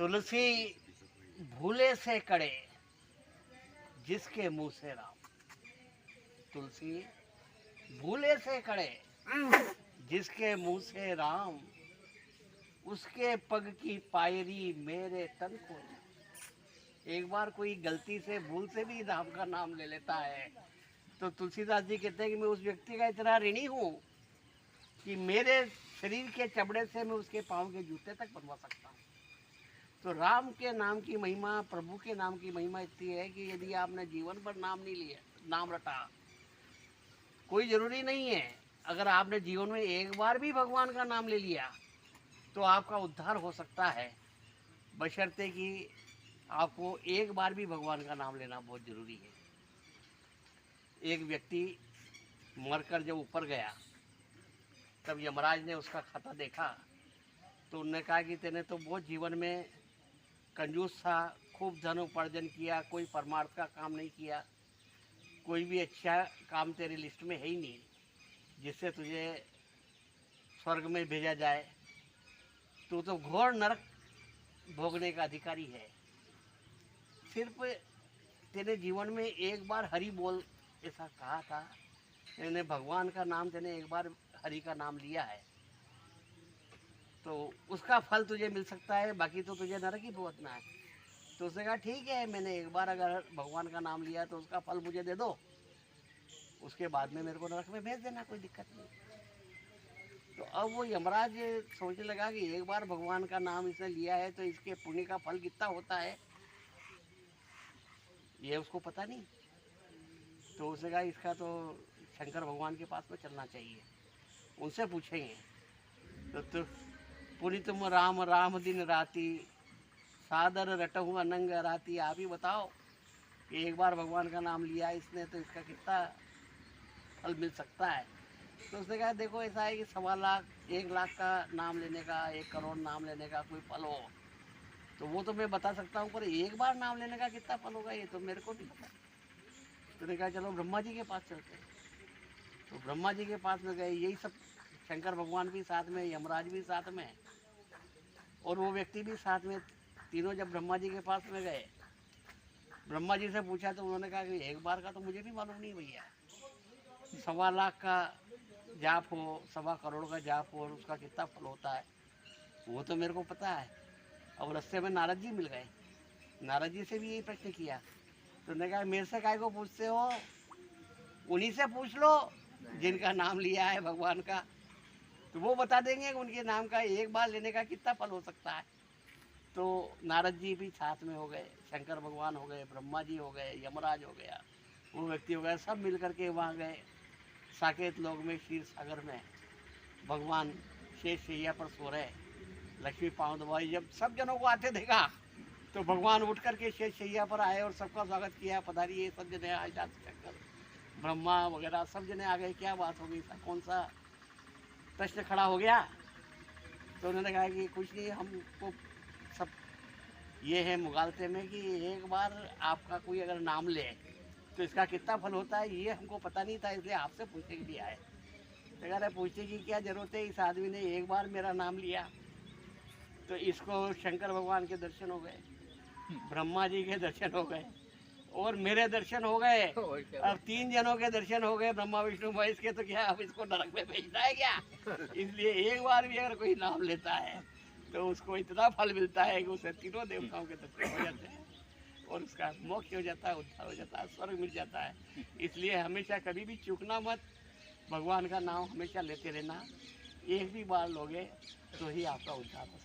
तुलसी भूले से कड़े, जिसके मुंह से राम। तुलसी भूले से कड़े, जिसके मुंह से राम। उसके पग की पायरी मेरे तन को। एक बार कोई गलती से भूल से भी राम का नाम ले लेता है तो तुलसीदास जी कहते हैं कि मैं उस व्यक्ति का इतना ऋणी हूँ कि मेरे शरीर के चमड़े से मैं उसके पाँव के जूते तक बनवा सकता हूँ। तो राम के नाम की महिमा, प्रभु के नाम की महिमा इतनी है कि यदि आपने जीवन भर नाम नहीं लिया, नाम रटा, कोई ज़रूरी नहीं है, अगर आपने जीवन में एक बार भी भगवान का नाम ले लिया तो आपका उद्धार हो सकता है, बशर्ते कि आपको एक बार भी भगवान का नाम लेना बहुत ज़रूरी है। एक व्यक्ति मरकर जब ऊपर गया तब यमराज ने उसका खाता देखा तो उन्होंने कहा कि तेने तो बहुत जीवन में कंजूस था, खूब धन उपार्जन किया, कोई परमार्थ का काम नहीं किया, कोई भी अच्छा काम तेरी लिस्ट में है ही नहीं जिससे तुझे स्वर्ग में भेजा जाए। तू तो घोर नरक भोगने का अधिकारी है। सिर्फ तेरे जीवन में एक बार हरि बोल ऐसा कहा था, तेने भगवान का नाम, तेने एक बार हरि का नाम लिया है तो उसका फल तुझे मिल सकता है, बाकी तो तुझे नरक ही भुगतना है। तो उसने कहा ठीक है, मैंने एक बार अगर भगवान का नाम लिया तो उसका फल मुझे दे दो, उसके बाद में मेरे को नरक में भेज देना, कोई दिक्कत नहीं। तो अब वो यमराज सोचने लगा कि एक बार भगवान का नाम इसने लिया है तो इसके पुण्य का फल कितना होता है ये उसको पता नहीं। तो उसने कहा इसका तो शंकर भगवान के पास में चलना चाहिए, उनसे पूछेंगे। तो पूरी तुम राम राम दिन राती, सादर रटहूँ अनंग राती। आप ही बताओ कि एक बार भगवान का नाम लिया इसने तो इसका कितना फल मिल सकता है। तो उसने कहा देखो ऐसा है कि 1.25 लाख, 1 लाख का नाम लेने का, 1 करोड़ नाम लेने का कोई फल हो तो वो तो मैं बता सकता हूँ, पर एक बार नाम लेने का कितना फल होगा ये तो मेरे को नहीं पता। तो ने कहा चलो ब्रह्मा जी के पास चलते हैं। तो ब्रह्मा जी के पास में गए, यही सब शंकर भगवान भी साथ में, यमराज भी साथ में और वो व्यक्ति भी साथ में। तीनों जब ब्रह्मा जी के पास में गए, ब्रह्मा जी से पूछा तो उन्होंने कहा कि एक बार का तो मुझे भी मालूम नहीं भैया, 1.25 लाख का जाप हो, 1.25 करोड़ का जाप हो और उसका कितना फल होता है वो तो मेरे को पता है। अब रास्ते में नारद जी मिल गए, नारद जी से भी यही प्रश्न किया तो उन्होंने कहा मेरे से काय को पूछते हो, उन्हीं से पूछ लो जिनका नाम लिया है भगवान का, तो वो बता देंगे कि उनके नाम का एक बार लेने का कितना फल हो सकता है। तो नारद जी भी साथ में हो गए, शंकर भगवान हो गए, ब्रह्मा जी हो गए, यमराज हो गया, वो व्यक्ति हो गया, सब मिल करके वहाँ गए। साकेत लोक में क्षीर सागर में भगवान शेष शैया पर सो रहे, लक्ष्मी पाँव दबाई। जब सब जनों को आते देखा तो भगवान उठ करके शेष शैया पर आए और सबका स्वागत किया, पधारिए सब जने, आज शंकर ब्रह्मा वगैरह सब जने आ गए। क्या बात हो गई, कौन सा प्रश्न खड़ा हो गया? तो उन्होंने कहा कि कुछ नहीं, हमको सब ये है मुगालते में कि एक बार आपका कोई अगर नाम ले तो इसका कितना फल होता है ये हमको पता नहीं था, इसलिए आपसे पूछने के लिए आए। तो कह रहे पूछने की क्या ज़रूरत है, इस आदमी ने एक बार मेरा नाम लिया तो इसको शंकर भगवान के दर्शन हो गए, ब्रह्मा जी के दर्शन हो गए और मेरे दर्शन हो गए। अब 3 जनों के दर्शन हो गए, ब्रह्मा विष्णु महेश के, तो क्या अब इसको नरक में भेजना है क्या? इसलिए एक बार भी अगर कोई नाम लेता है तो उसको इतना फल मिलता है कि उसे तीनों देवताओं के दर्शन हो जाते हैं और उसका मोक्ष हो जाता है, उद्धार हो जाता है, स्वर्ग मिल जाता है। इसलिए हमेशा कभी भी चूकना मत, भगवान का नाम हमेशा लेते रहना। एक भी बार लोगे तो ही आपका उद्धार हो सकता है।